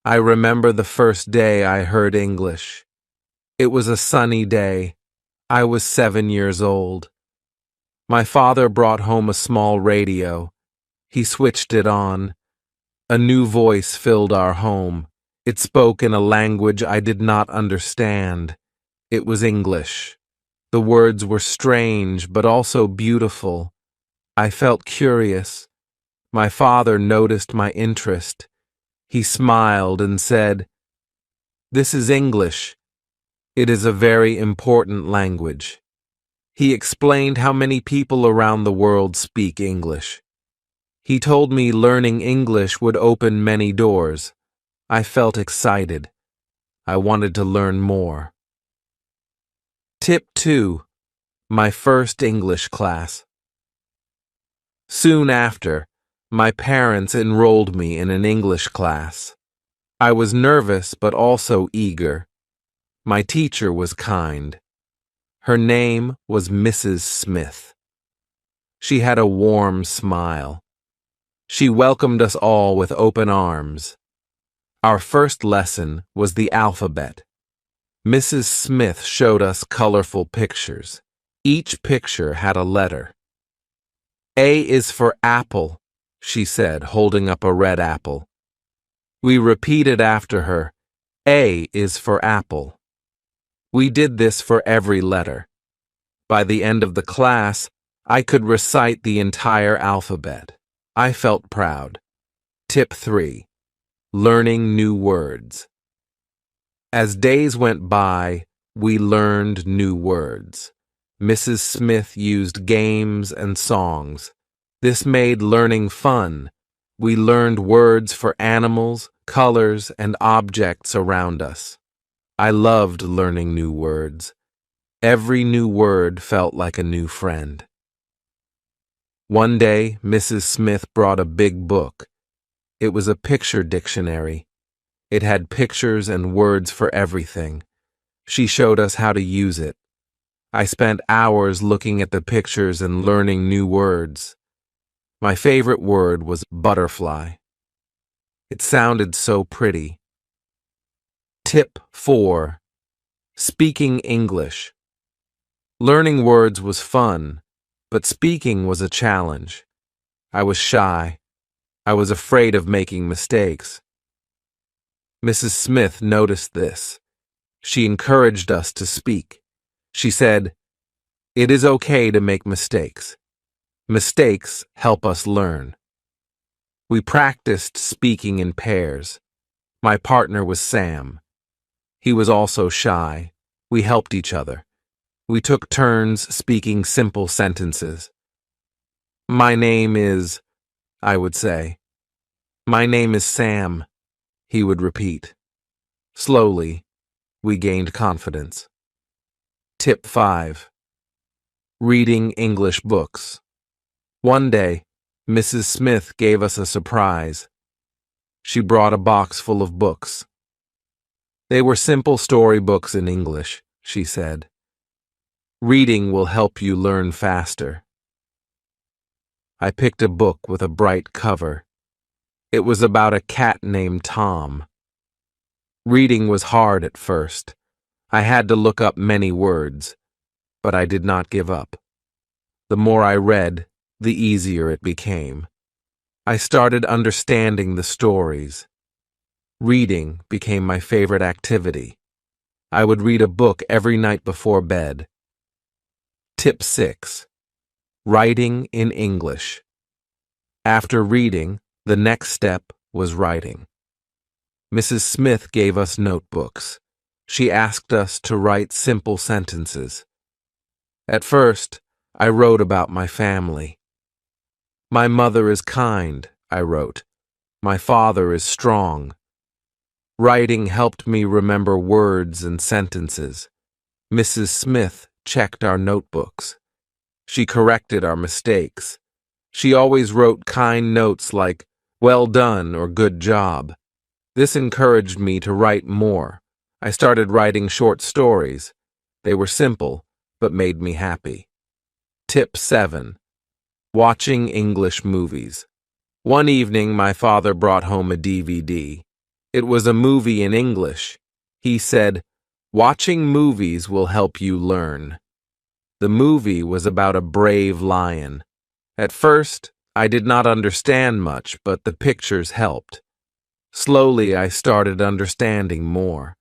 I remember the first day I heard English. It was a sunny day. I was 7 years old. My father brought home a small radio. He switched it on. A new voice filled our home. It spoke in a language I did not understand. It was English. The words were strange, but also beautiful. I felt curious. My father noticed my interest. He smiled and said, "This is English. It is a very important language." He explained how many people around the world speak English. He told me learning English would open many doors. I felt excited. I wanted to learn more. Tip 2. My first English class. Soon after, my parents enrolled me in an English class. I was nervous but also eager. My teacher was kind. Her name was Mrs. Smith. She had a warm smile. She welcomed us all with open arms. Our first lesson was the alphabet. Mrs. Smith showed us colorful pictures. Each picture had a letter. A is for apple, she said, holding up a red apple. We repeated after her, A is for apple. We did this for every letter. By the end of the class, I could recite the entire alphabet. I felt proud. Tip 3. Learning new words. As days went by, we learned new words. Mrs. Smith used games and songs. This made learning fun. We learned words for animals, colors, and objects around us. I loved learning new words. Every new word felt like a new friend. One day, Mrs. Smith brought a big book. It was a picture dictionary. It had pictures and words for everything. She showed us how to use it. I spent hours looking at the pictures and learning new words. My favorite word was butterfly. It sounded so pretty. Tip 4. Speaking English. Learning words was fun, but speaking was a challenge. I was shy. I was afraid of making mistakes. Mrs. Smith noticed this. She encouraged us to speak. She said, "It is okay to make mistakes. Mistakes help us learn." We practiced speaking in pairs. My partner was Sam. He was also shy. We helped each other. We took turns speaking simple sentences. "My name is," I would say. "My name is Sam," he would repeat. Slowly, we gained confidence. Tip 5. Reading English books. One day, Mrs. Smith gave us a surprise. She brought a box full of books. They were simple storybooks in English, she said. Reading will help you learn faster. I picked a book with a bright cover. It was about a cat named Tom. Reading was hard at first. I had to look up many words, but I did not give up. The more I read, the easier it became. I started understanding the stories. Reading became my favorite activity. I would read a book every night before bed. Tip 6. Writing in English. After reading, the next step was writing. Mrs. Smith gave us notebooks. She asked us to write simple sentences. At first, I wrote about my family. "My mother is kind," I wrote. "My father is strong." Writing helped me remember words and sentences. Mrs. Smith checked our notebooks. She corrected our mistakes. She always wrote kind notes like, "Well done" or "Good job." This encouraged me to write more. I started writing short stories. They were simple, but made me happy. Tip 7. Watching English movies. One evening, my father brought home a DVD. It was a movie in English. He said, "Watching movies will help you learn." The movie was about a brave lion. At first, I did not understand much, but the pictures helped. Slowly, I started understanding more.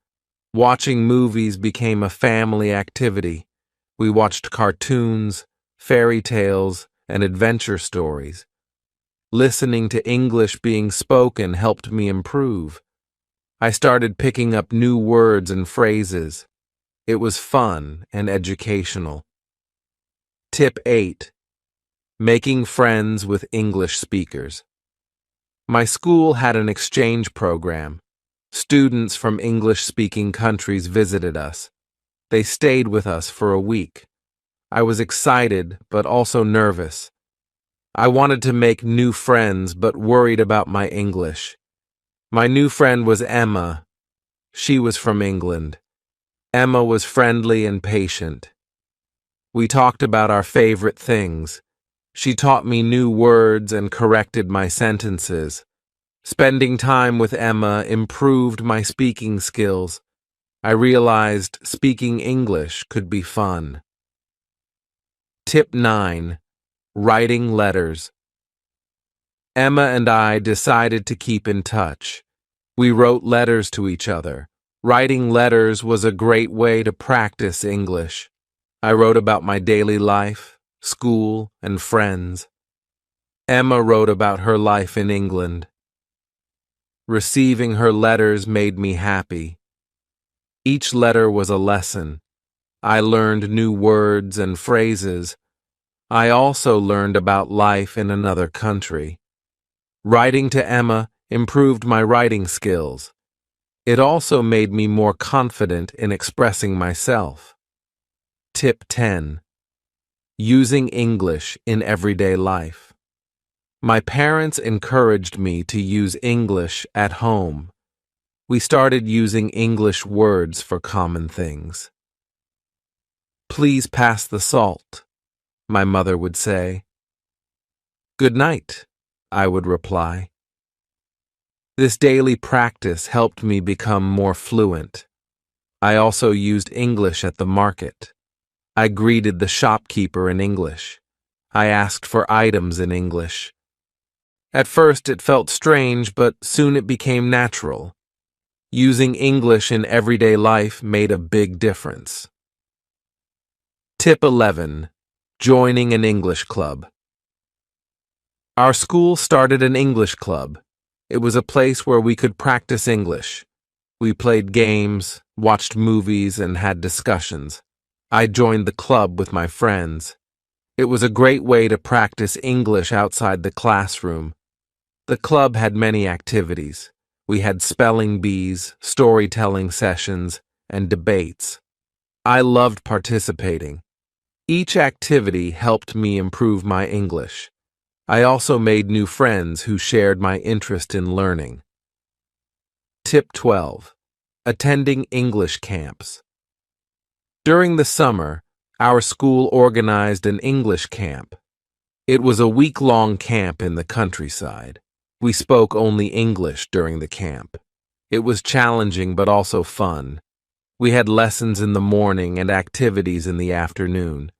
Watching movies became a family activity. We watched cartoons, fairy tales, and adventure stories. Listening to English being spoken helped me improve. I started picking up new words and phrases. It was fun and educational. Tip 8. Making friends with English speakers. My school had an exchange program. Students from English-speaking countries visited us. They stayed with us for a week. I was excited, but also nervous. I wanted to make new friends, but worried about my English. My new friend was Emma. She was from England. Emma was friendly and patient. We talked about our favorite things. She taught me new words and corrected my sentences. Spending time with Emma improved my speaking skills. I realized speaking English could be fun. Tip 9. Writing letters. Emma and I decided to keep in touch. We wrote letters to each other. Writing letters was a great way to practice English. I wrote about my daily life, school, and friends. Emma wrote about her life in England. Receiving her letters made me happy. Each letter was a lesson. I learned new words and phrases. I also learned about life in another country. Writing to Emma improved my writing skills. It also made me more confident in expressing myself. Tip 10. Using English in everyday life. My parents encouraged me to use English at home. We started using English words for common things. "Please pass the salt," my mother would say. "Good night," I would reply. This daily practice helped me become more fluent. I also used English at the market. I greeted the shopkeeper in English. I asked for items in English. At first it felt strange, but soon it became natural. Using English in everyday life made a big difference. Tip 11. Joining an English club. Our school started an English club. It was a place where we could practice English. We played games, watched movies, and had discussions. I joined the club with my friends. It was a great way to practice English outside the classroom. The club had many activities. We had spelling bees, storytelling sessions, and debates. I loved participating. Each activity helped me improve my English. I also made new friends who shared my interest in learning. Tip 12. Attending English camps. During the summer, our school organized an English camp. It was a week-long camp in the countryside. We spoke only English during the camp. It was challenging but also fun. We had lessons in the morning and activities in the afternoon.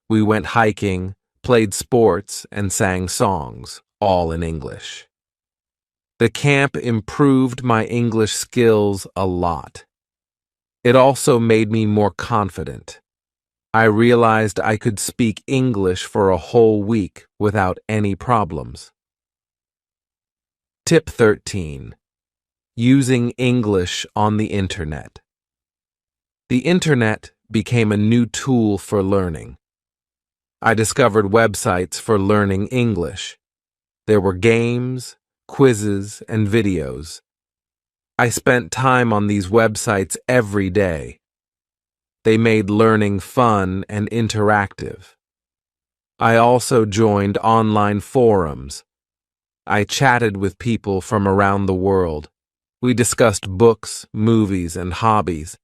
We went hiking, played sports, and sang songs, all in English. The camp improved my English skills a lot. It also made me more confident. I realized I could speak English for a whole week without any problems. Tip 13. Using English on the Internet. The Internet became a new tool for learning. I discovered websites for learning English. There were games, quizzes, and videos. I spent time on these websites every day. They made learning fun and interactive. I also joined online forums. I chatted with people from around the world. We discussed books, movies, and hobbies.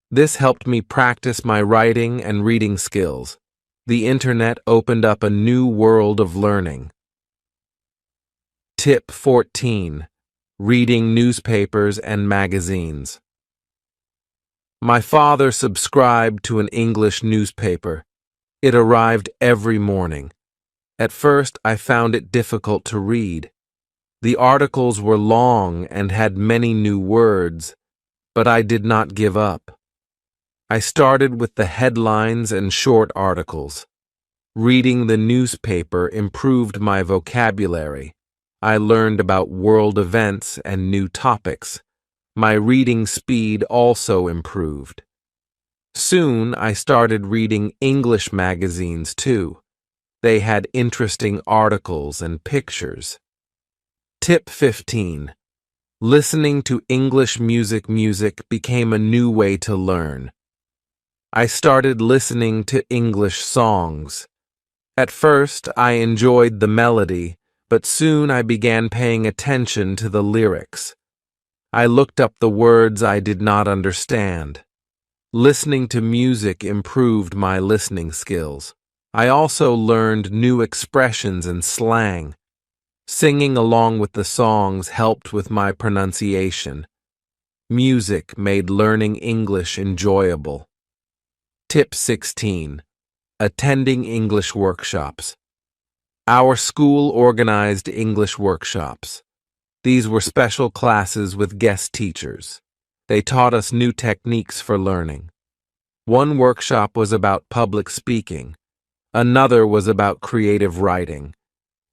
This helped me practice my writing and reading skills. The Internet opened up a new world of learning. Tip 14. reading newspapers and magazines. My father subscribed to an English newspaper. It arrived every morning. At first, I found it difficult to read. The articles were long and had many new words, but I did not give up. I started with the headlines and short articles. Reading the newspaper improved my vocabulary. I learned about world events and new topics. My reading speed also improved. Soon, I started reading English magazines too. They had interesting articles and pictures. Tip 15. Listening to English music became a new way to learn. I started listening to English songs. At first, I enjoyed the melody, but soon I began paying attention to the lyrics. I looked up the words I did not understand. Listening to music improved my listening skills. I also learned new expressions and slang. Singing along with the songs helped with my pronunciation. Music made learning English enjoyable. Tip 16. Attending English workshops. Our school organized English workshops. These were special classes with guest teachers. They taught us new techniques for learning. One workshop was about public speaking. Another was about creative writing.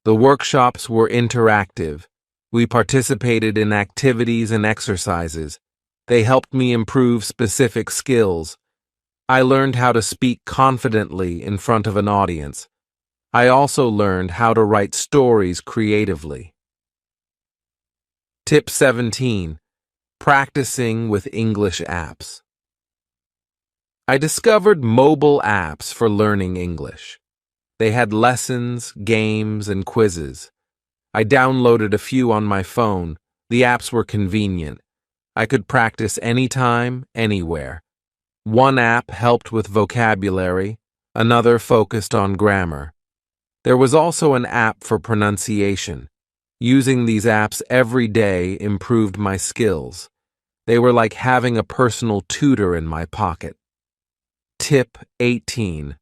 The workshops were interactive. We participated in activities and exercises. They helped me improve specific skills. I learned how to speak confidently in front of an audience. I also learned how to write stories creatively. Tip 17. Practicing with English apps. I discovered mobile apps for learning English. They had lessons, games, and quizzes. I downloaded a few on my phone. The apps were convenient. I could practice anytime, anywhere. One app helped with vocabulary, another focused on grammar. There was also an app for pronunciation. Using these apps every day improved my skills. They were like having a personal tutor in my pocket. Tip 18.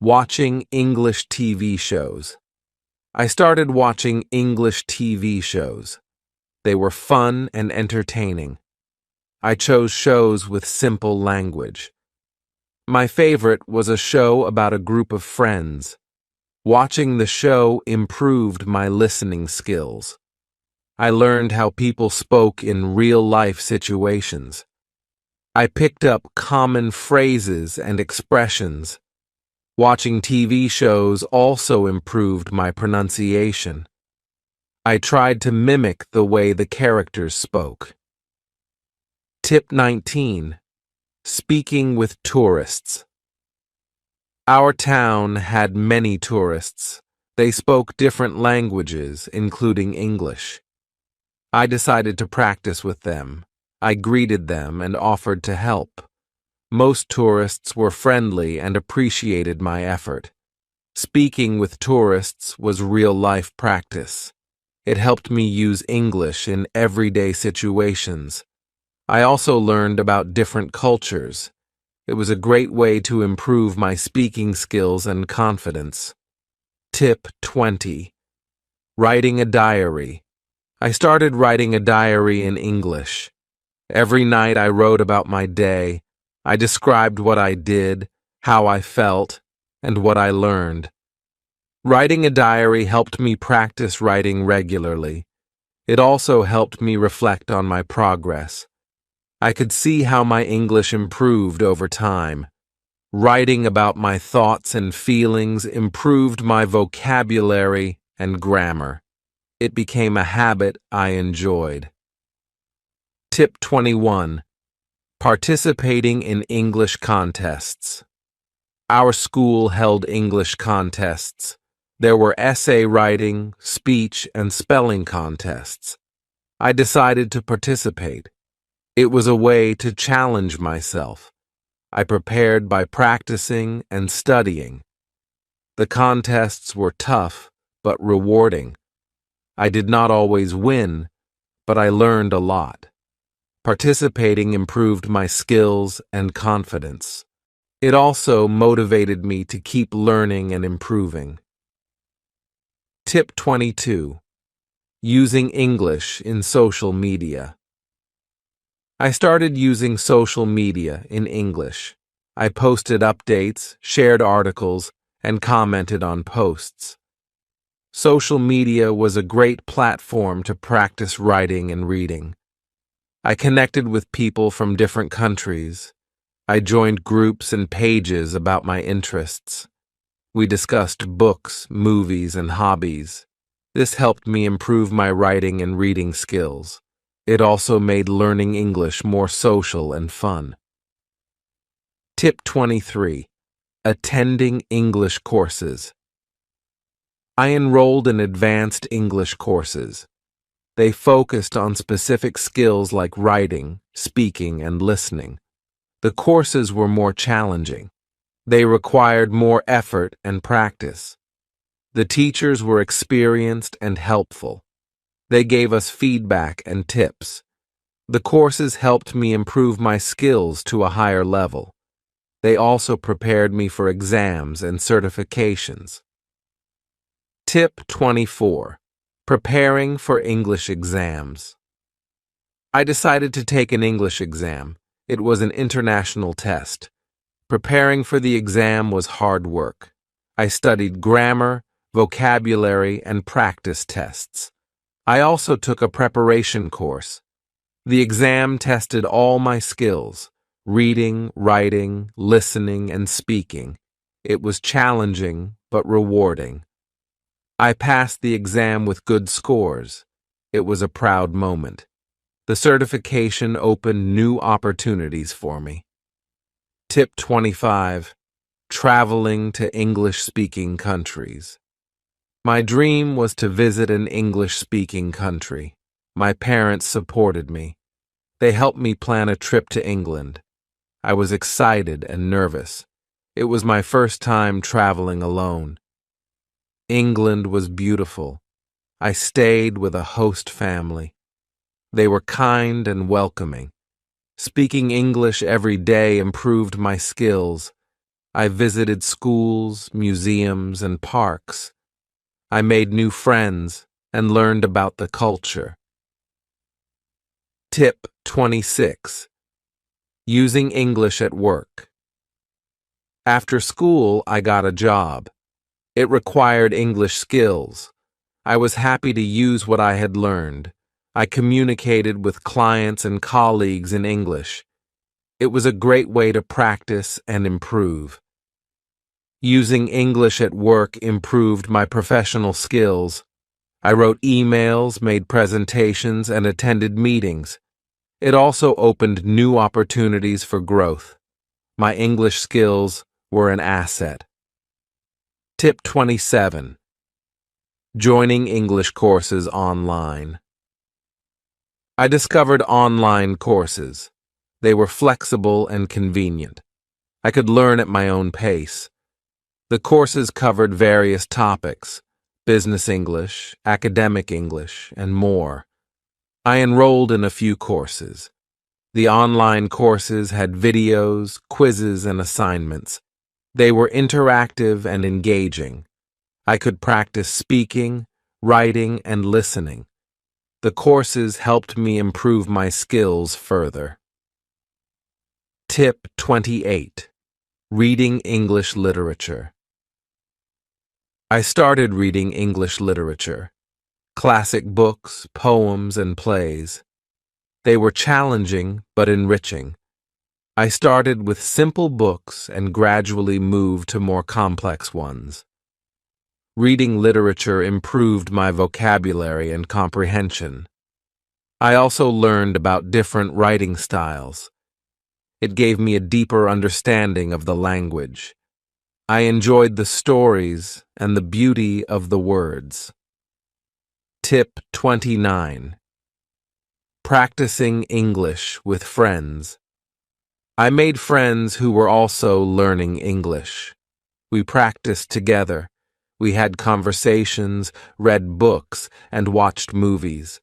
Watching English TV shows. I started watching English TV shows. They were fun and entertaining. I chose shows with simple language. My favorite was a show about a group of friends. Watching the show improved my listening skills. I learned how people spoke in real-life situations. I picked up common phrases and expressions. Watching TV shows also improved my pronunciation. I tried to mimic the way the characters spoke. Tip 19. Speaking with tourists. Our town had many tourists. They spoke different languages, including English. I decided to practice with them. I greeted them and offered to help. Most tourists were friendly and appreciated my effort. Speaking with tourists was real-life practice. It helped me use English in everyday situations. I also learned about different cultures. It was a great way to improve my speaking skills and confidence. Tip 20. Writing a diary. I started writing a diary in English. Every night I wrote about my day. I described what I did, how I felt, and what I learned. Writing a diary helped me practice writing regularly. It also helped me reflect on my progress. I could see how my English improved over time. Writing about my thoughts and feelings improved my vocabulary and grammar. It became a habit I enjoyed. Tip 21. Participating in English contests. Our school held English contests. There were essay writing, speech, and spelling contests. I decided to participate. It was a way to challenge myself. I prepared by practicing and studying. The contests were tough, but rewarding. I did not always win, but I learned a lot. Participating improved my skills and confidence. It also motivated me to keep learning and improving. Tip 22. Using English in social media. I started using social media in English. I posted updates, shared articles, and commented on posts. Social media was a great platform to practice writing and reading. I connected with people from different countries. I joined groups and pages about my interests. We discussed books, movies, and hobbies. This helped me improve my writing and reading skills. It also made learning English more social and fun. Tip 23. Attending English courses. I enrolled in advanced English courses. They focused on specific skills like writing, speaking, and listening. The courses were more challenging. They required more effort and practice. The teachers were experienced and helpful. They gave us feedback and tips. The courses helped me improve my skills to a higher level. They also prepared me for exams and certifications. Tip 24. Preparing for English exams. I decided to take an English exam. It was an international test. Preparing for the exam was hard work. I studied grammar, vocabulary, and practice tests. I also took a preparation course. The exam tested all my skills: reading, writing, listening, and speaking. It was challenging but rewarding. I passed the exam with good scores. It was a proud moment. The certification opened new opportunities for me. Tip 25. Traveling to English-speaking countries. My dream was to visit an English-speaking country. My parents supported me. They helped me plan a trip to England. I was excited and nervous. It was my first time traveling alone. England was beautiful. I stayed with a host family. They were kind and welcoming. Speaking English every day improved my skills. I visited schools, museums, and parks. I made new friends and learned about the culture. Tip 26. Using English at work. After school, I got a job. It required English skills. I was happy to use what I had learned. I communicated with clients and colleagues in English. It was a great way to practice and improve. Using English at work improved my professional skills. I wrote emails, made presentations, and attended meetings. It also opened new opportunities for growth. My English skills were an asset. Tip 27. Joining English courses online. I discovered online courses. They were flexible and convenient. I could learn at my own pace. The courses covered various topics: business English, academic English, and more. I enrolled in a few courses. The online courses had videos, quizzes, and assignments. They were interactive and engaging. I could practice speaking, writing, and listening. The courses helped me improve my skills further. Tip 28. Reading English literature. I started reading English literature. Classic books, poems, and plays. They were challenging but enriching. I started with simple books and gradually moved to more complex ones. Reading literature improved my vocabulary and comprehension. I also learned about different writing styles. It gave me a deeper understanding of the language. I enjoyed the stories and the beauty of the words. Tip 29. Practicing English with friends. I made friends who were also learning English. We practiced together. We had conversations, read books, and watched movies.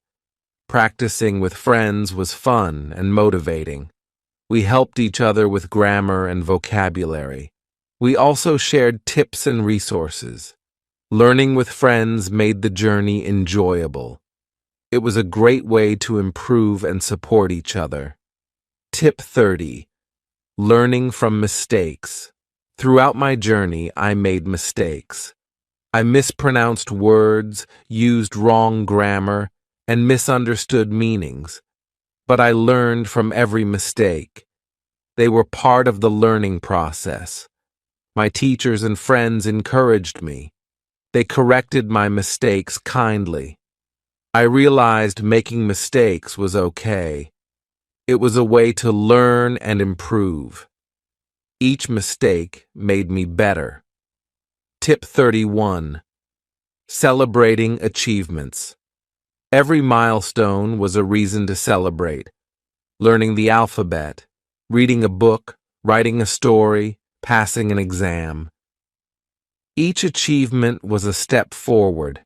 Practicing with friends was fun and motivating. We helped each other with grammar and vocabulary. We also shared tips and resources. Learning with friends made the journey enjoyable. It was a great way to improve and support each other. Tip 30. Learning from mistakes. Throughout my journey, I made mistakes. I mispronounced words, used wrong grammar, and misunderstood meanings. But I learned from every mistake. They were part of the learning process. My teachers and friends encouraged me. They corrected my mistakes kindly. I realized making mistakes was okay. It was a way to learn and improve. Each mistake made me better. Tip 31. Celebrating achievements. Every milestone was a reason to celebrate. Learning the alphabet, reading a book, writing a story, passing an exam. Each achievement was a step forward.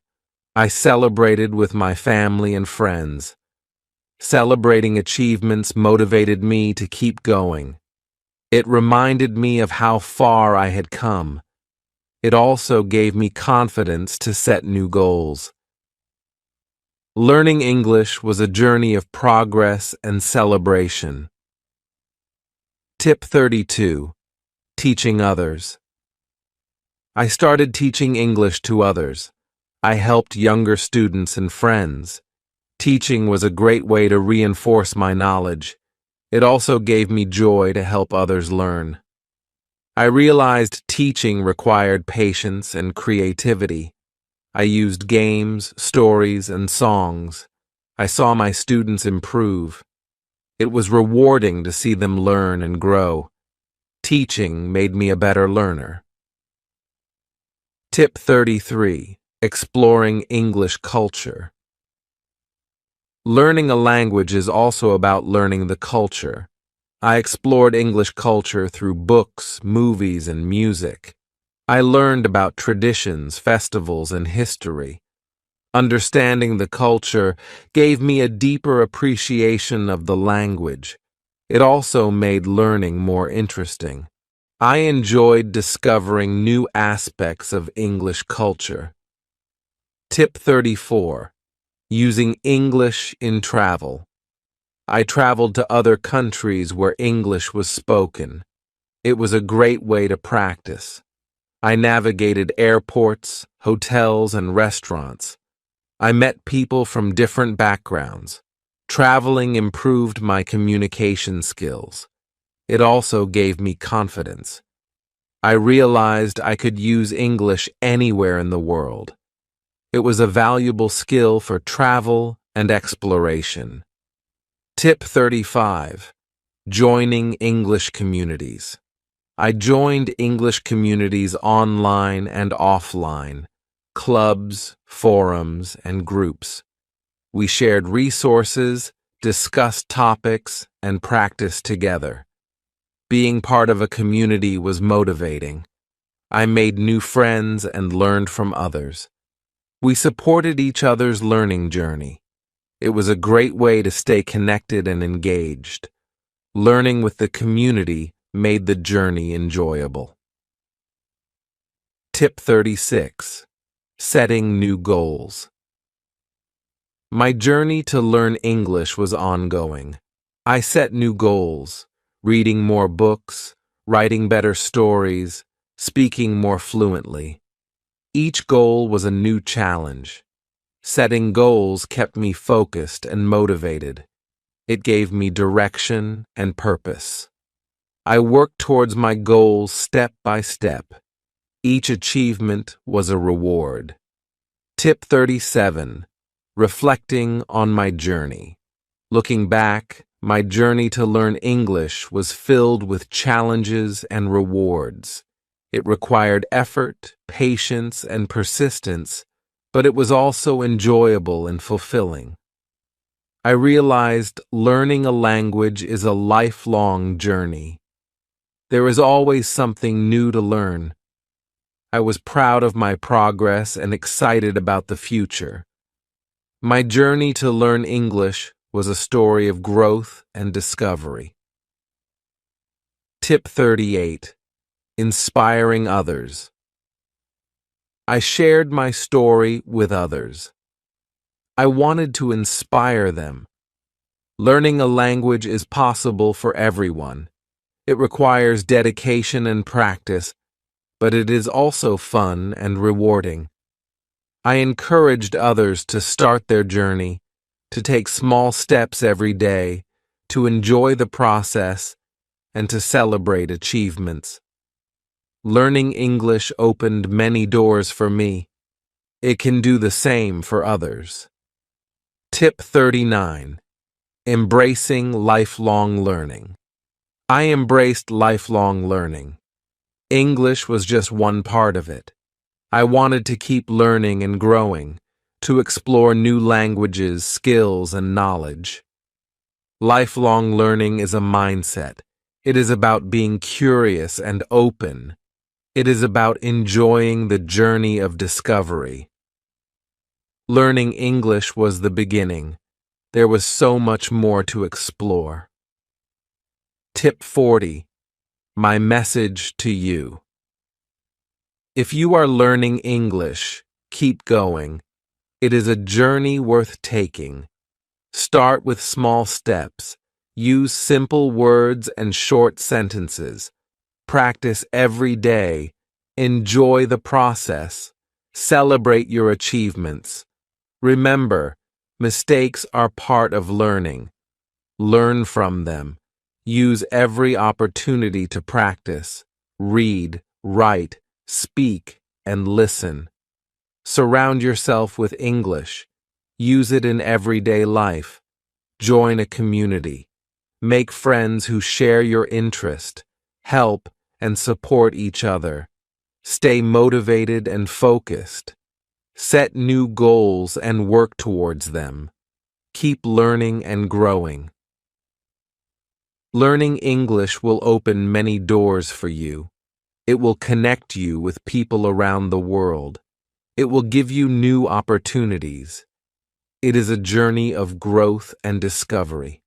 I celebrated with my family and friends. Celebrating achievements motivated me to keep going. It reminded me of how far I had come. It also gave me confidence to set new goals. Learning English was a journey of progress and celebration. Tip 32. Teaching others. I started teaching English to others. I helped younger students and friends. Teaching was a great way to reinforce my knowledge. It also gave me joy to help others learn. I realized teaching required patience and creativity. I used games, stories, and songs. I saw my students improve. It was rewarding to see them learn and grow. Teaching made me a better learner. Tip 33. Exploring English culture. Learning a language is also about learning the culture. I explored English culture through books, movies, and music. I learned about traditions, festivals, and history. Understanding the culture gave me a deeper appreciation of the language. It also made learning more interesting. I enjoyed discovering new aspects of English culture. Tip 34. Using English in travel. I traveled to other countries where English was spoken. It was a great way to practice. I navigated airports, hotels, and restaurants. I met people from different backgrounds. Traveling improved my communication skills. It also gave me confidence. I realized I could use English anywhere in the world. It was a valuable skill for travel and exploration. Tip 35. Joining English communities. I joined English communities online and offline, clubs, forums, and groups. We shared resources, discussed topics, and practiced together. Being part of a community was motivating. I made new friends and learned from others. We supported each other's learning journey. It was a great way to stay connected and engaged. Learning with the community made the journey enjoyable. Tip 36. Setting new goals. My journey to learn English was ongoing. I set new goals, reading more books, writing better stories, speaking more fluently. Each goal was a new challenge. Setting goals kept me focused and motivated. It gave me direction and purpose. I worked towards my goals step by step. Each achievement was a reward. Tip 37. Reflecting on my journey. Looking back, my journey to learn English was filled with challenges and rewards. It required effort, patience, and persistence, but it was also enjoyable and fulfilling. I realized learning a language is a lifelong journey. There is always something new to learn. I was proud of my progress and excited about the future. My journey to learn English was a story of growth and discovery. Tip 38. Inspiring others. I shared my story with others. I wanted to inspire them. Learning a language is possible for everyone. It requires dedication and practice, but it is also fun and rewarding. I encouraged others to start their journey, to take small steps every day, to enjoy the process, and to celebrate achievements. Learning English opened many doors for me. It can do the same for others. Tip 39. Embracing lifelong learning. I embraced lifelong learning. English was just one part of it. I wanted to keep learning and growing, to explore new languages, skills, and knowledge. Lifelong learning is a mindset. It is about being curious and open. It is about enjoying the journey of discovery. Learning English was the beginning. There was so much more to explore. Tip 40. My message to you. If you are learning English, keep going. It is a journey worth taking. Start with small steps. Use simple words and short sentences. Practice every day. Enjoy the process. Celebrate your achievements. Remember, mistakes are part of learning. Learn from them. Use every opportunity to practice. Read, write, speak, and listen. Surround yourself with English. Use it in everyday life. Join a community. Make friends who share your interest. Help and support each other. Stay motivated and focused. Set new goals and work towards them. Keep learning and growing. Learning English will open many doors for you. It will connect you with people around the world. It will give you new opportunities. It is a journey of growth and discovery.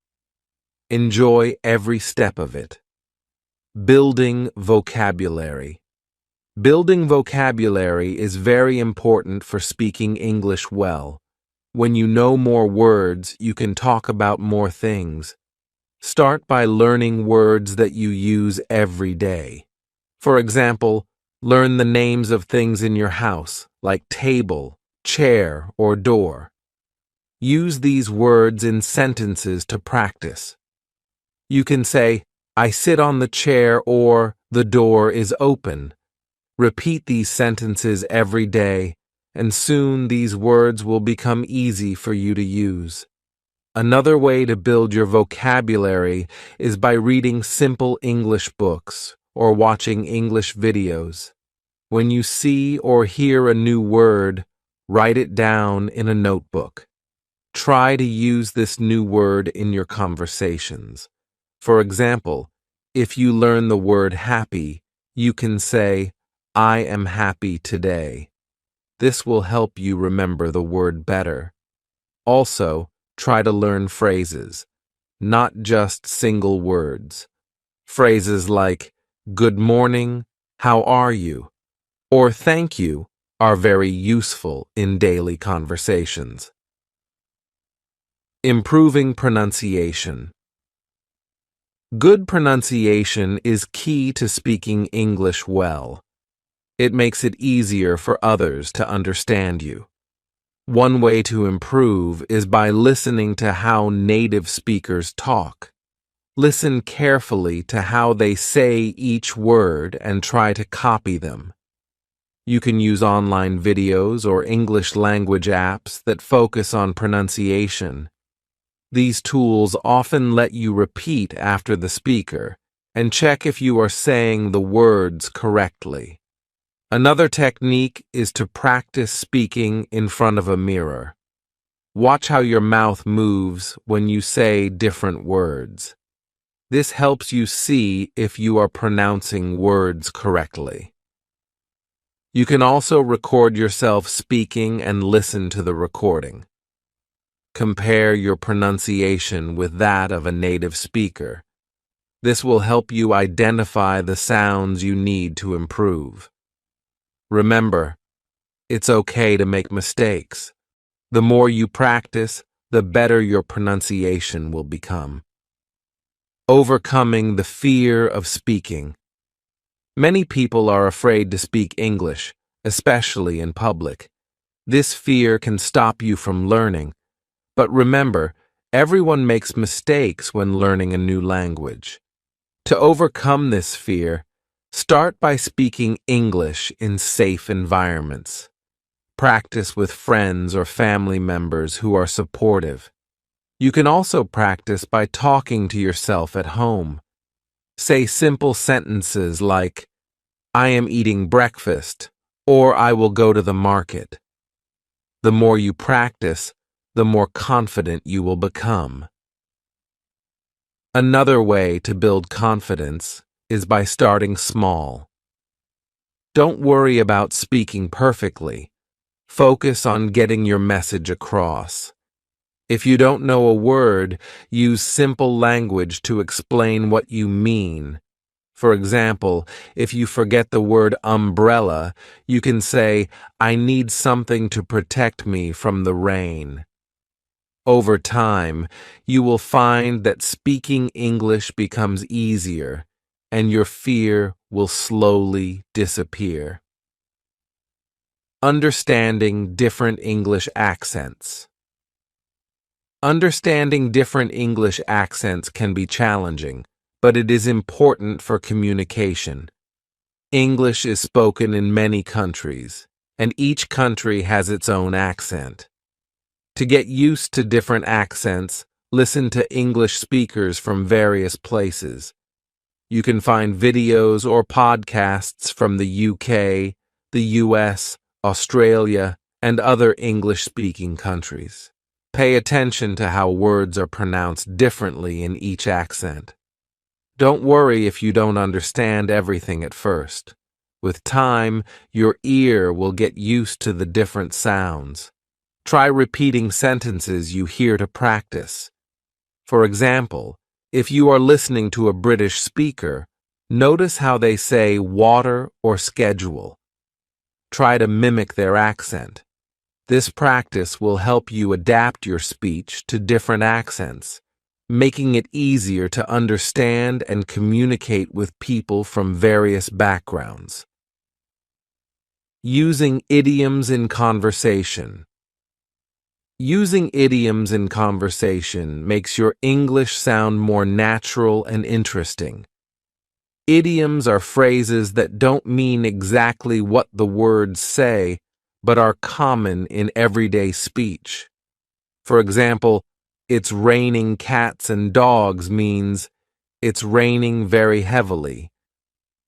Enjoy every step of it. Building vocabulary. Building vocabulary is very important for speaking English well. When you know more words, you can talk about more things. Start by learning words that you use every day. For example, learn the names of things in your house, like table, chair, or door. Use these words in sentences to practice. You can say, I sit on the chair, or the door is open. Repeat these sentences every day, and soon these words will become easy for you to use. Another way to build your vocabulary is by reading simple English books or watching English videos. When you see or hear a new word, write it down in a notebook. Try to use this new word in your conversations. For example, if you learn the word happy, you can say, I am happy today. This will help you remember the word better. Also, try to learn phrases, not just single words. Phrases like, good morning, how are you, or thank you are very useful in daily conversations. Improving pronunciation. Good pronunciation is key to speaking English well. It makes it easier for others to understand you. One way to improve is by listening to how native speakers talk. Listen carefully to how they say each word and try to copy them. You can use online videos or English language apps that focus on pronunciation. These tools often let you repeat after the speaker and check if you are saying the words correctly. Another technique is to practice speaking in front of a mirror. Watch how your mouth moves when you say different words. This helps you see if you are pronouncing words correctly. You can also record yourself speaking and listen to the recording. Compare your pronunciation with that of a native speaker. This will help you identify the sounds you need to improve. Remember, it's okay to make mistakes. The more you practice, the better your pronunciation will become. Overcoming the fear of speaking. Many people are afraid to speak English, especially in public. This fear can stop you from learning. But remember, everyone makes mistakes when learning a new language. To overcome this fear, start by speaking English in safe environments. Practice with friends or family members who are supportive. You can also practice by talking to yourself at home. Say simple sentences like, "I am eating breakfast," or "I will go to the market." The more you practice, the more confident you will become. Another way to build confidence is by starting small. Don't worry about speaking perfectly. Focus on getting your message across. If you don't know a word, use simple language to explain what you mean. For example, if you forget the word umbrella, you can say, "I need something to protect me from the rain." Over time, you will find that speaking English becomes easier, and your fear will slowly disappear. Understanding different English accents. Understanding different English accents can be challenging, but it is important for communication. English is spoken in many countries, and each country has its own accent. To get used to different accents, listen to English speakers from various places. You can find videos or podcasts from the UK, the US, Australia, and other English-speaking countries. Pay attention to how words are pronounced differently in each accent. Don't worry if you don't understand everything at first. With time, your ear will get used to the different sounds. Try repeating sentences you hear to practice. For example, if you are listening to a British speaker, notice how they say water or schedule. Try to mimic their accent. This practice will help you adapt your speech to different accents, making it easier to understand and communicate with people from various backgrounds. Using idioms in conversation. Using idioms in conversation makes your English sound more natural and interesting. Idioms are phrases that don't mean exactly what the words say, but are common in everyday speech. For example, "It's raining cats and dogs" means it's raining very heavily.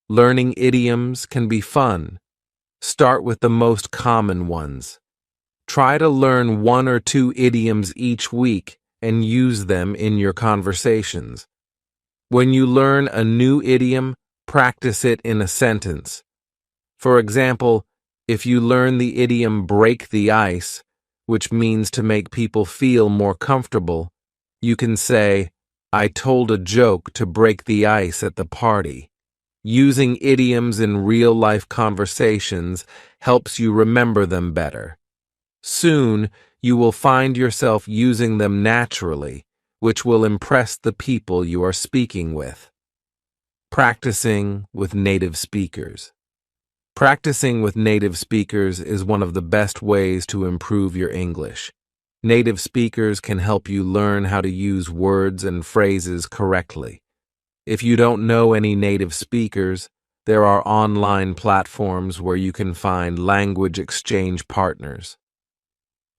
Learning idioms can be fun. Start with the most common ones. Try to learn 1 or 2 idioms each week and use them in your conversations. When you learn a new idiom, practice it in a sentence. For example, if you learn the idiom "break the ice," which means to make people feel more comfortable, you can say, "I told a joke to break the ice at the party." Using idioms in real-life conversations helps you remember them better. Soon, you will find yourself using them naturally, which will impress the people you are speaking with. Practicing with native speakers. Practicing with native speakers is one of the best ways to improve your English. Native speakers can help you learn how to use words and phrases correctly. If you don't know any native speakers, there are online platforms where you can find language exchange partners.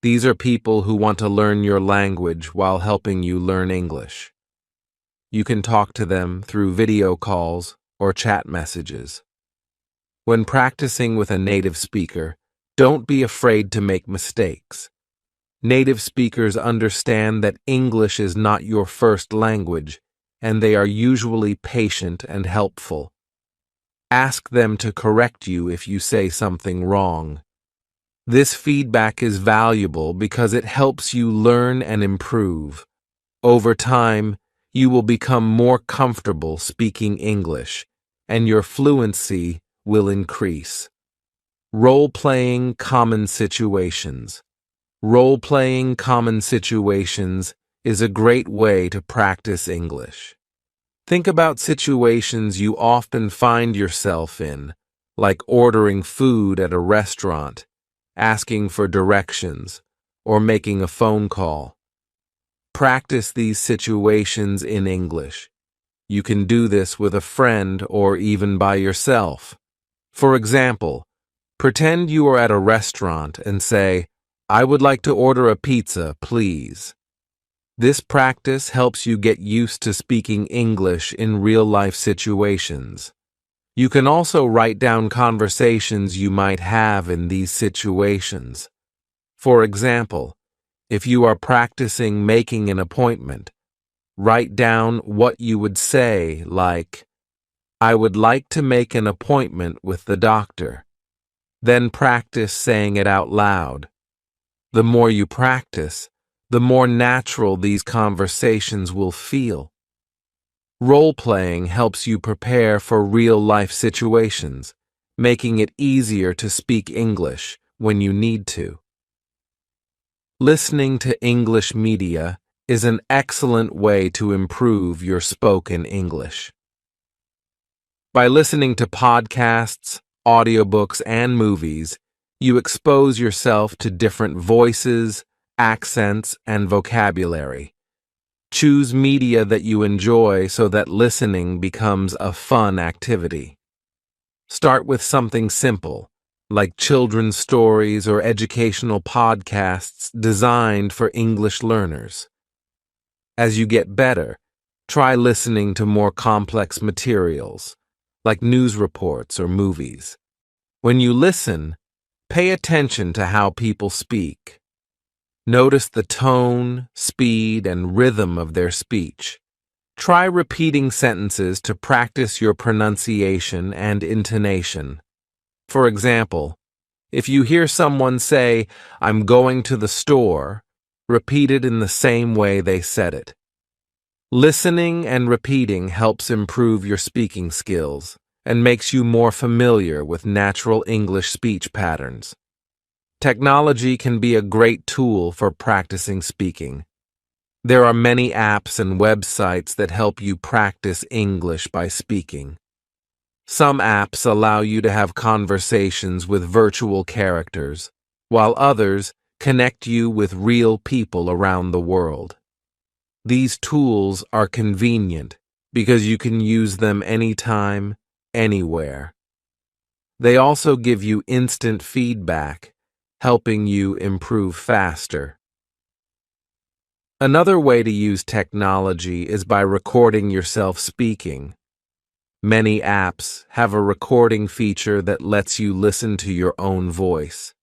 These are people who want to learn your language while helping you learn English. You can talk to them through video calls or chat messages. When practicing with a native speaker, don't be afraid to make mistakes. Native speakers understand that English is not your first language, and they are usually patient and helpful. Ask them to correct you if you say something wrong. This feedback is valuable because it helps you learn and improve. Over time, you will become more comfortable speaking English, and your fluency will increase. Role-playing common situations. Role-playing common situations is a great way to practice English. Think about situations you often find yourself in, like ordering food at a restaurant, asking for directions, or making a phone call. Practice these situations in English. You can do this with a friend or even by yourself. For example, pretend you are at a restaurant and say, "I would like to order a pizza, please." This practice helps you get used to speaking English in real-life situations. You can also write down conversations you might have in these situations. For example, if you are practicing making an appointment, write down what you would say, like, "I would like to make an appointment with the doctor." Then practice saying it out loud. The more you practice, the more natural these conversations will feel. Role-playing helps you prepare for real-life situations, making it easier to speak English when you need to. Listening to English media is an excellent way to improve your spoken English. By listening to podcasts, audiobooks, and movies, you expose yourself to different voices, accents, and vocabulary. Choose media that you enjoy so that listening becomes a fun activity. Start with something simple, like children's stories or educational podcasts designed for English learners. As you get better, try listening to more complex materials, like news reports or movies. When you listen, pay attention to how people speak. Notice the tone, speed, and rhythm of their speech. Try repeating sentences to practice your pronunciation and intonation. For example, if you hear someone say, "I'm going to the store," repeat it in the same way they said it. Listening and repeating helps improve your speaking skills and makes you more familiar with natural English speech patterns. Technology can be a great tool for practicing speaking. There are many apps and websites that help you practice English by speaking. Some apps allow you to have conversations with virtual characters, while others connect you with real people around the world. These tools are convenient because you can use them anytime, anywhere. They also give you instant feedback, helping you improve faster. Another way to use technology is by recording yourself speaking. Many apps have a recording feature that lets you listen to your own voice.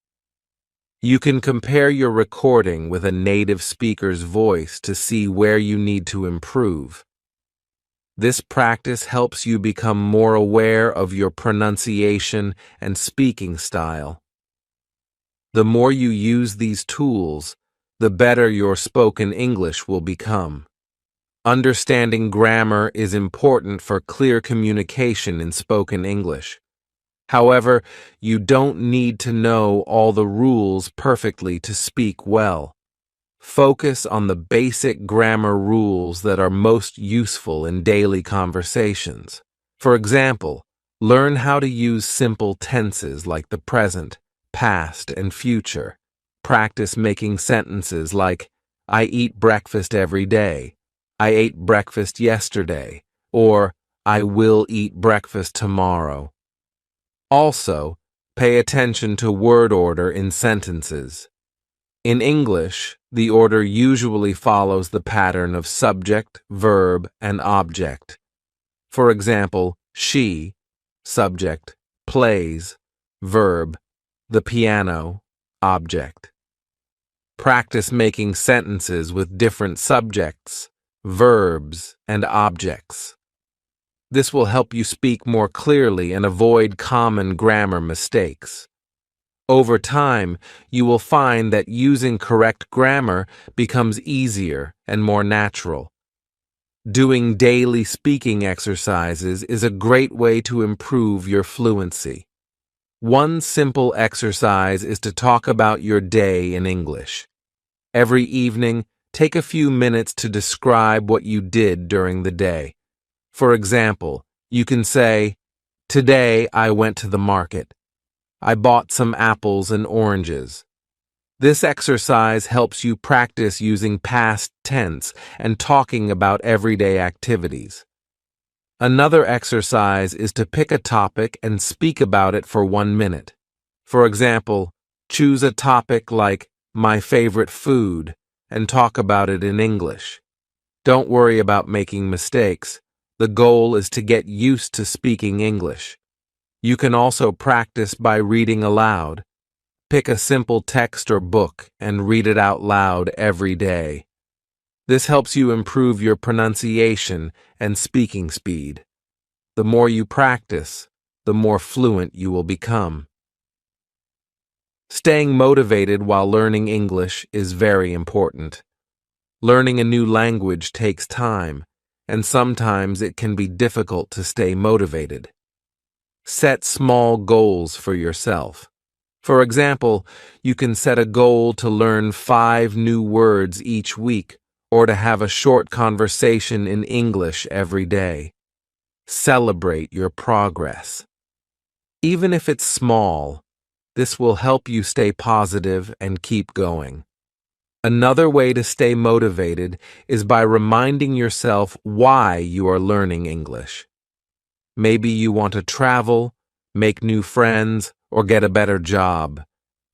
You can compare your recording with a native speaker's voice to see where you need to improve. This practice helps you become more aware of your pronunciation and speaking style. The more you use these tools, the better your spoken English will become. Understanding grammar is important for clear communication in spoken English. However, you don't need to know all the rules perfectly to speak well. Focus on the basic grammar rules that are most useful in daily conversations. For example, learn how to use simple tenses like the present, past, and future. Practice making sentences like, "I eat breakfast every day," "I ate breakfast yesterday," or "I will eat breakfast tomorrow." Also, pay attention to word order in sentences. In English, the order usually follows the pattern of subject, verb, and object. For example, she, subject, plays, verb, the piano, object. Practice making sentences with different subjects, verbs, and objects. This will help you speak more clearly and avoid common grammar mistakes. Over time, you will find that using correct grammar becomes easier and more natural. Doing daily speaking exercises is a great way to improve your fluency. One simple exercise is to talk about your day in English. Every evening, take a few minutes to describe what you did during the day. For example, you can say, "Today I went to the market. I bought some apples and oranges." This exercise helps you practice using past tense and talking about everyday activities. Another exercise is to pick a topic and speak about it for 1 minute. For example, choose a topic like "my favorite food" and talk about it in English. Don't worry about making mistakes. The goal is to get used to speaking English. You can also practice by reading aloud. Pick a simple text or book and read it out loud every day. This helps you improve your pronunciation and speaking speed. The more you practice, the more fluent you will become. Staying motivated while learning English is very important. Learning a new language takes time, and sometimes it can be difficult to stay motivated. Set small goals for yourself. For example, you can set a goal to learn 5 new words each week or to have a short conversation in English every day. Celebrate your progress. Even if it's small, this will help you stay positive and keep going. Another way to stay motivated is by reminding yourself why you are learning English. Maybe you want to travel, make new friends, or get a better job.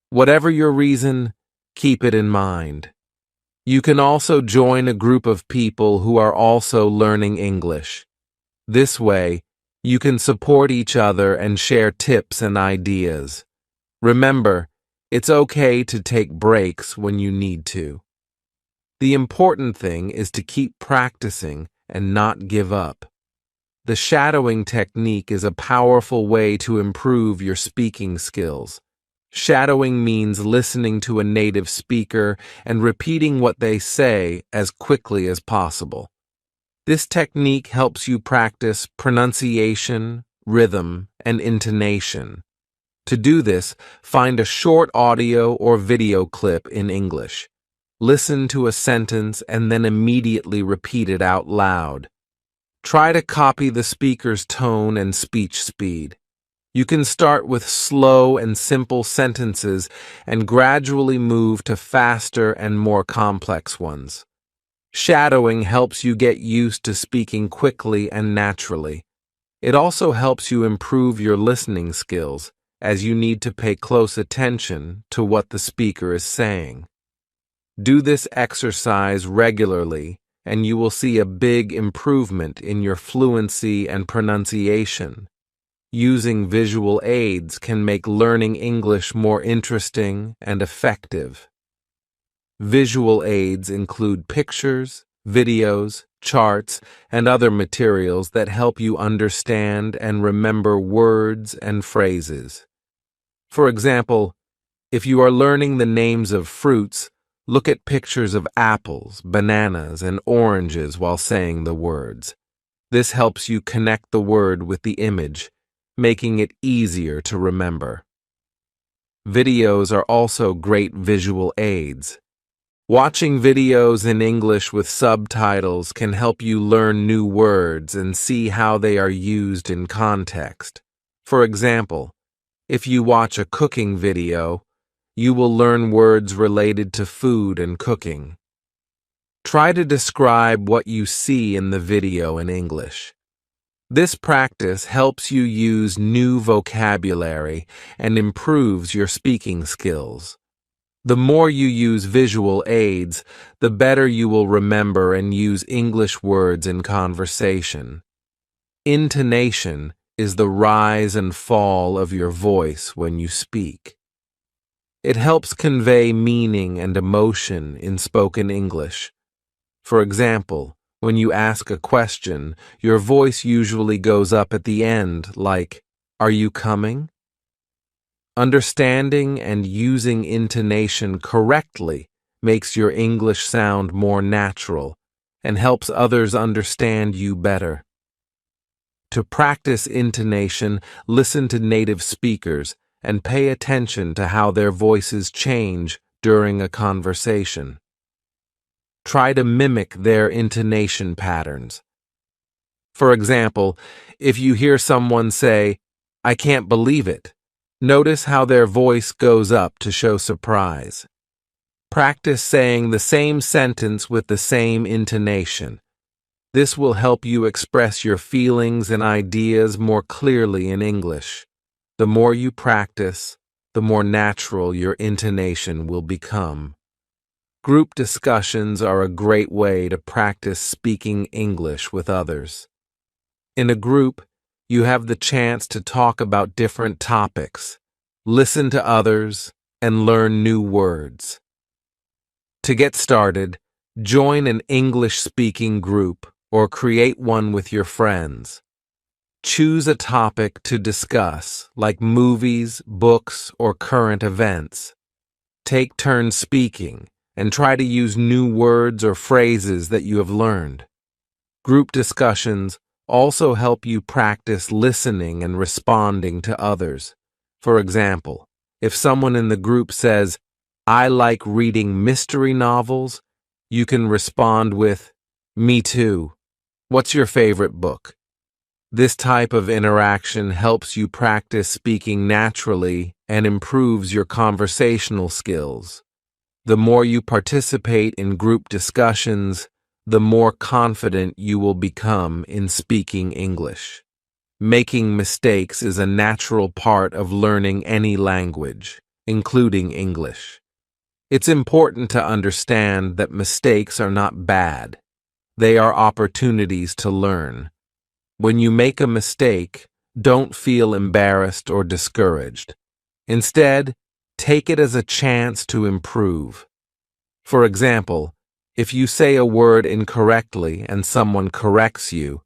Whatever your reason, keep it in mind. You can also join a group of people who are also learning English. This way, you can support each other and share tips and ideas. Remember, it's okay to take breaks when you need to. The important thing is to keep practicing and not give up. The shadowing technique is a powerful way to improve your speaking skills. Shadowing means listening to a native speaker and repeating what they say as quickly as possible. This technique helps you practice pronunciation, rhythm, and intonation. To do this, find a short audio or video clip in English. Listen to a sentence and then immediately repeat it out loud. Try to copy the speaker's tone and speech speed. You can start with slow and simple sentences and gradually move to faster and more complex ones. Shadowing helps you get used to speaking quickly and naturally. It also helps you improve your listening skills, as you need to pay close attention to what the speaker is saying. Do this exercise regularly, and you will see a big improvement in your fluency and pronunciation. Using visual aids can make learning English more interesting and effective. Visual aids include pictures, videos, charts, and other materials that help you understand and remember words and phrases. For example, if you are learning the names of fruits, look at pictures of apples, bananas, and oranges while saying the words. This helps you connect the word with the image, making it easier to remember. Videos are also great visual aids. Watching videos in English with subtitles can help you learn new words and see how they are used in context. For example, if you watch a cooking video, you will learn words related to food and cooking. Try to describe what you see in the video in English. This practice helps you use new vocabulary and improves your speaking skills. The more you use visual aids, the better you will remember and use English words in conversation. Intonation is the rise and fall of your voice when you speak. It helps convey meaning and emotion in spoken English. For example, when you ask a question, your voice usually goes up at the end like, "Are you coming?" Understanding and using intonation correctly makes your English sound more natural and helps others understand you better. To practice intonation, listen to native speakers and pay attention to how their voices change during a conversation. Try to mimic their intonation patterns. For example, if you hear someone say, "I can't believe it," notice how their voice goes up to show surprise. Practice saying the same sentence with the same intonation. This will help you express your feelings and ideas more clearly in English. The more you practice, the more natural your intonation will become. Group discussions are a great way to practice speaking English with others. In a group, you have the chance to talk about different topics, listen to others, and learn new words. To get started, join an English-speaking group or create one with your friends. Choose a topic to discuss, like movies, books, or current events. Take turns speaking and try to use new words or phrases that you have learned. Group discussions also help you practice listening and responding to others. For example, if someone in the group says, "I like reading mystery novels," you can respond with, "Me too. What's your favorite book?" This type of interaction helps you practice speaking naturally and improves your conversational skills. The more you participate in group discussions, the more confident you will become in speaking English. Making mistakes is a natural part of learning any language, including English. It's important to understand that mistakes are not bad. They are opportunities to learn. When you make a mistake, don't feel embarrassed or discouraged. Instead, take it as a chance to improve. For example, if you say a word incorrectly and someone corrects you,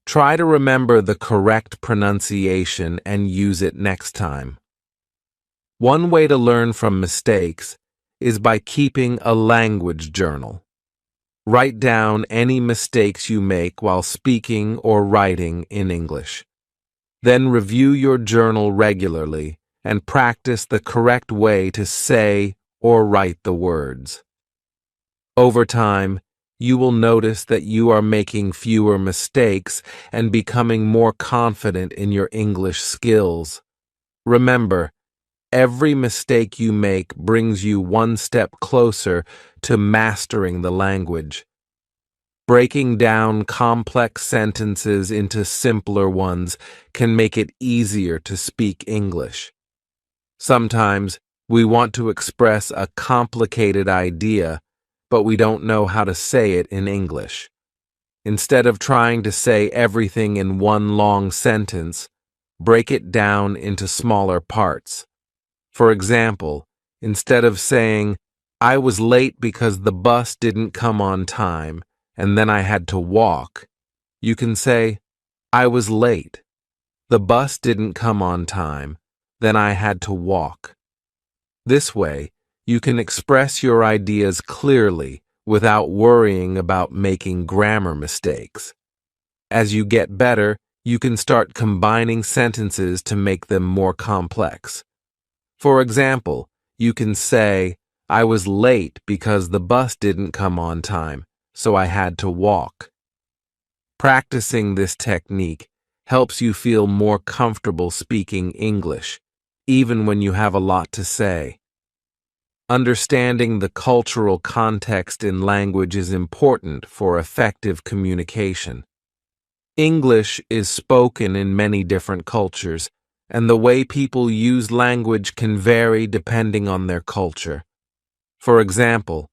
try to remember the correct pronunciation and use it next time. One way to learn from mistakes is by keeping a language journal. Write down any mistakes you make while speaking or writing in English. Then review your journal regularly and practice the correct way to say or write the words. Over time, you will notice that you are making fewer mistakes and becoming more confident in your English skills. Remember, every mistake you make brings you one step closer to mastering the language. Breaking down complex sentences into simpler ones can make it easier to speak English. Sometimes we want to express a complicated idea, but we don't know how to say it in English. Instead of trying to say everything in one long sentence, break it down into smaller parts. For example, instead of saying, "I was late because the bus didn't come on time, and then I had to walk," you can say, "I was late. The bus didn't come on time, then I had to walk." This way, you can express your ideas clearly without worrying about making grammar mistakes. As you get better, you can start combining sentences to make them more complex. For example, you can say, "I was late because the bus didn't come on time, so I had to walk." Practicing this technique helps you feel more comfortable speaking English, even when you have a lot to say. Understanding the cultural context in language is important for effective communication. English is spoken in many different cultures, and the way people use language can vary depending on their culture. For example,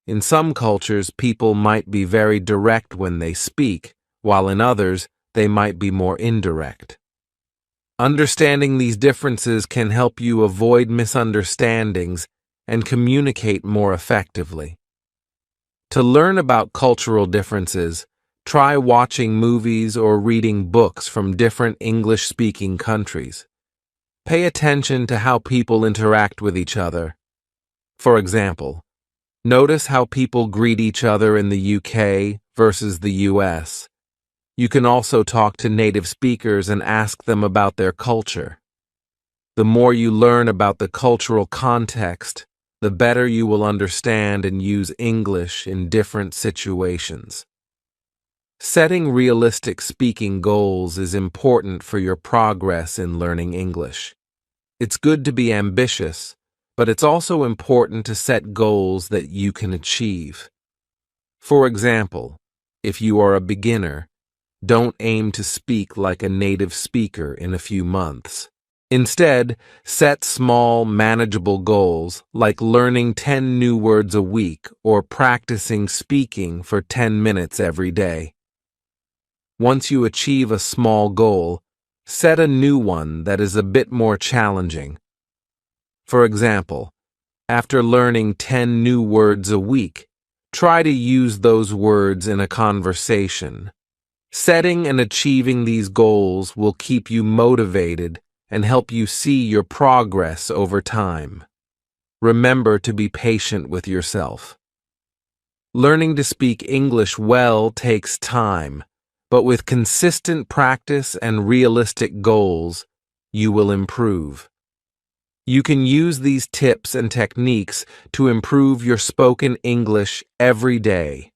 in some cultures, people might be very direct when they speak, while in others, they might be more indirect. Understanding these differences can help you avoid misunderstandings and communicate more effectively. To learn about cultural differences, try watching movies or reading books from different English-speaking countries. Pay attention to how people interact with each other. For example, notice how people greet each other in the UK versus the US. You can also talk to native speakers and ask them about their culture. The more you learn about the cultural context, the better you will understand and use English in different situations. Setting realistic speaking goals is important for your progress in learning English. It's good to be ambitious, but it's also important to set goals that you can achieve. For example, if you are a beginner, don't aim to speak like a native speaker in a few months. Instead, set small, manageable goals like learning 10 new words a week or practicing speaking for 10 minutes every day. Once you achieve a small goal, set a new one that is a bit more challenging. For example, after learning 10 new words a week, try to use those words in a conversation. Setting and achieving these goals will keep you motivated and help you see your progress over time. Remember to be patient with yourself. Learning to speak English well takes time, but with consistent practice and realistic goals, you will improve. You can use these tips and techniques to improve your spoken English every day.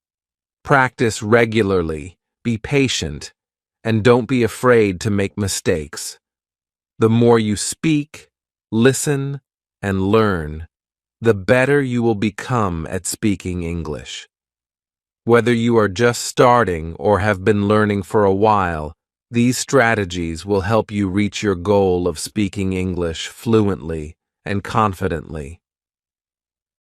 Practice regularly, be patient, and don't be afraid to make mistakes. The more you speak, listen, and learn, the better you will become at speaking English. Whether you are just starting or have been learning for a while, these strategies will help you reach your goal of speaking English fluently and confidently.